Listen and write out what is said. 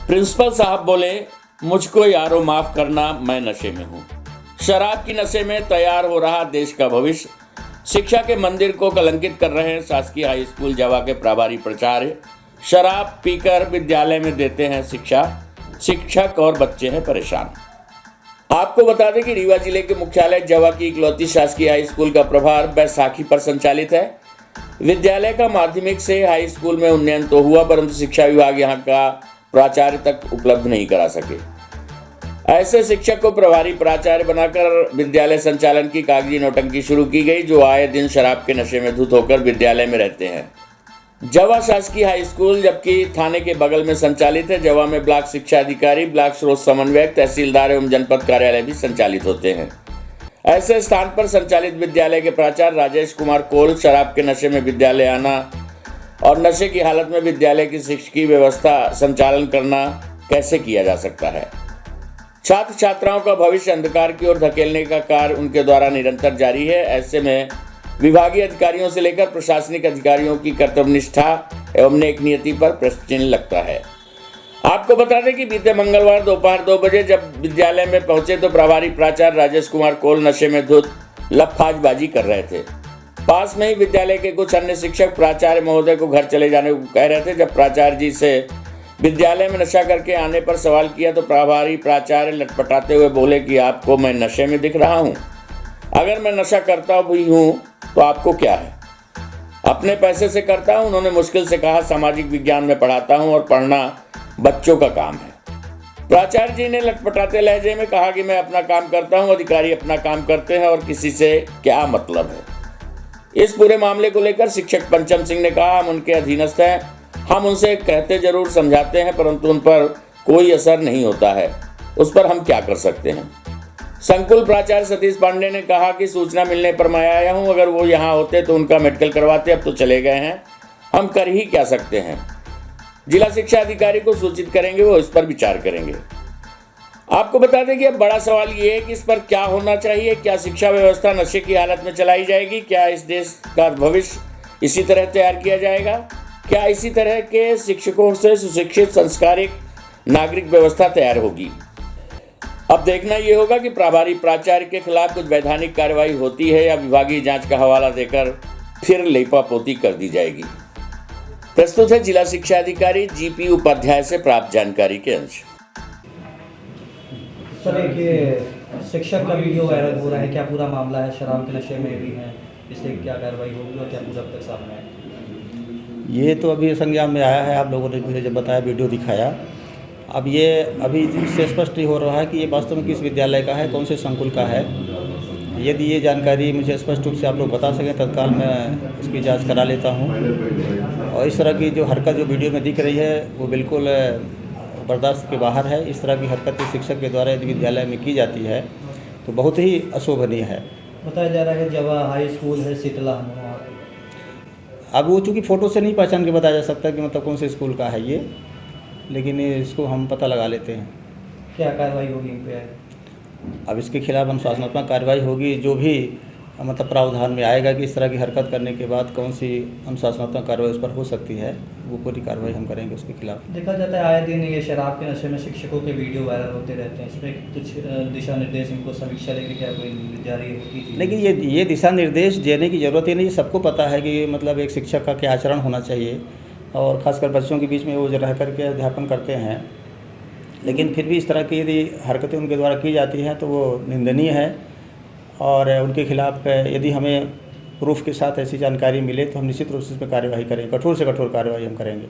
Principal साहब बोले, मुझको यारो माफ करना, मैं नशे में हूँ। शराब की नशे में तैयार हो रहा देश का भविष्य। शिक्षा के मंदिर को कलंकित कर रहे हैं शासकीय हाई स्कूल जवा के प्रभारी प्राचार्य। शराब पीकर विद्यालय में देते हैं शिक्षा, शिक्षक और बच्चे हैं परेशान। आपको बता दें कि रीवा जिले के मुख्यालय जवा की इकलौती शासकीय हाई स्कूल का प्रभार बैसाखी पर संचालित है। विद्यालय का माध्यमिक से हाई स्कूल में उन्नयन तो हुआ, परंतु शिक्षा विभाग यहाँ का प्राचार्य तक उपलब्ध नहीं करा सके। ऐसे शिक्षक को प्रभारी प्राचार्य बनाकर विद्यालय संचालन की कागजी नौटंकी शुरू की गई, जो आए दिन शराब के नशे में धुत होकर विद्यालय में रहते हैं। जवा शासकीय हाई स्कूल जबकि थाने के बगल में संचालित है। जवा में ब्लॉक शिक्षा अधिकारी, ब्लॉक स्रोत समन्वयक, तहसीलदार एवं जनपद कार्यालय भी संचालित होते हैं। ऐसे स्थान पर संचालित विद्यालय के प्राचार्य राजेश कुमार कोल शराब के नशे में विद्यालय आना और नशे की हालत में विद्यालय की शिक्षकीय व्यवस्था संचालन करना कैसे किया जा सकता है। छात्र छात्राओं का भविष्य अंधकार की ओर धकेलने का कार्य उनके द्वारा निरंतर जारी है। ऐसे में विभागीय अधिकारियों से लेकर प्रशासनिक अधिकारियों की कर्तव्यनिष्ठा एवं नेक नियति पर प्रश्न चिन्ह लगता है। आपको बता दें कि बीते मंगलवार दोपहर 2 बजे जब विद्यालय में पहुंचे तो प्रभारी प्राचार्य राजेश कुमार कोल नशे में धुत लफाजबाजी कर रहे थे। पास में ही विद्यालय के कुछ अन्य शिक्षक प्राचार्य महोदय को घर चले जाने को कह रहे थे। जब प्राचार्य जी से विद्यालय में नशा करके आने पर सवाल किया तो प्रभारी प्राचार्य लटपटाते हुए बोले कि आपको मैं नशे में दिख रहा हूँ? अगर मैं नशा करता भी हूँ तो आपको क्या है? अपने पैसे से करता हूँ, उन्होंने मुश्किल से कहा। सामाजिक विज्ञान में पढ़ाता हूँ और पढ़ना बच्चों का काम है। प्राचार्य जी ने लटपटाते लहजे में कहा कि मैं अपना काम करता हूँ, अधिकारी अपना काम करते हैं और किसी से क्या मतलब है। इस पूरे मामले को लेकर शिक्षक पंचम सिंह ने कहा, हम उनके अधीनस्थ हैं, हम उनसे कहते जरूर समझाते हैं, परंतु उन पर कोई असर नहीं होता है। उस पर हम क्या कर सकते हैं। संकुल प्राचार्य सतीश पांडे ने कहा कि सूचना मिलने पर मैं आया हूं, अगर वो यहाँ होते तो उनका मेडिकल करवाते, अब तो चले गए हैं, हम कर ही क्या सकते हैं। जिला शिक्षा अधिकारी को सूचित करेंगे, वो इस पर विचार करेंगे। आपको बता दें कि अब बड़ा सवाल ये है कि इस पर क्या होना चाहिए। क्या शिक्षा व्यवस्था नशे की हालत में चलाई जाएगी? क्या इस देश का भविष्य इसी तरह तैयार किया जाएगा? क्या इसी तरह के शिक्षकों से सुशिक्षित संस्कारिक नागरिक व्यवस्था तैयार होगी? अब देखना ये होगा कि प्रभारी प्राचार्य के खिलाफ कुछ वैधानिक कार्रवाई होती है या विभागीय जांच का हवाला देकर फिर लेपापोती कर दी जाएगी। प्रस्तुत है जिला शिक्षा अधिकारी जीपी उपाध्याय से प्राप्त जानकारी के अंश। सर, एक शिक्षक का वीडियो वायरल हो रहा है, क्या पूरा मामला है? शराब के नशे में भी है, इससे क्या कार्रवाई होगी और क्या पूरा तक सामने है? ये तो अभी संज्ञान में आया है। आप लोगों ने मुझे जब बताया, वीडियो दिखाया, अब ये अभी इससे स्पष्ट हो रहा है कि ये वास्तव में किस विद्यालय का है, कौन से संकुल का है। यदि ये जानकारी मुझे स्पष्ट रूप से आप लोग बता सकें, तत्काल मैं इसकी जांच करा लेता हूँ। और इस तरह की जो हरकत जो वीडियो में दिख रही है वो बिल्कुल बर्दाश्त के बाहर है। इस तरह की हरकत शिक्षक के द्वारा यदि विद्यालय में की जाती है तो बहुत ही अशोभनीय है। बताया जा रहा है जवा हाई स्कूल है शीतला। अब वो चूँकि फ़ोटो से नहीं पहचान के बताया जा सकता कि मतलब कौन से स्कूल का है ये, लेकिन इसको हम पता लगा लेते हैं। क्या कार्रवाई होगी इन पे? अब इसके खिलाफ अनुशासनात्मक कार्रवाई होगी, जो भी मतलब प्रावधान में आएगा कि इस तरह की हरकत करने के बाद कौन सी अनुशासनात्मक कार्रवाई उस पर हो सकती है, वो पूरी कार्रवाई हम करेंगे उसके खिलाफ। देखा जाता है आए दिन ये शराब के नशे में शिक्षकों के वीडियो वायरल होते रहते हैं, इसमें कुछ दिशा निर्देश इनको समीक्षा लेके क्या कोई जारी होती थी? लेकिन ये दिशा निर्देश देने की ज़रूरत ही नहीं। सबको पता है कि मतलब एक शिक्षक का क्या आचरण होना चाहिए, और ख़ासकर बच्चों के बीच में वो जो रह करके अध्यापन करते हैं। लेकिन फिर भी इस तरह की यदि हरकतें उनके द्वारा की जाती हैं तो वो निंदनीय है, और उनके खिलाफ यदि हमें प्रूफ के साथ ऐसी जानकारी मिले तो हम निश्चित रूप से इस पर कार्यवाही करेंगे, कठोर से कठोर कार्रवाई हम करेंगे।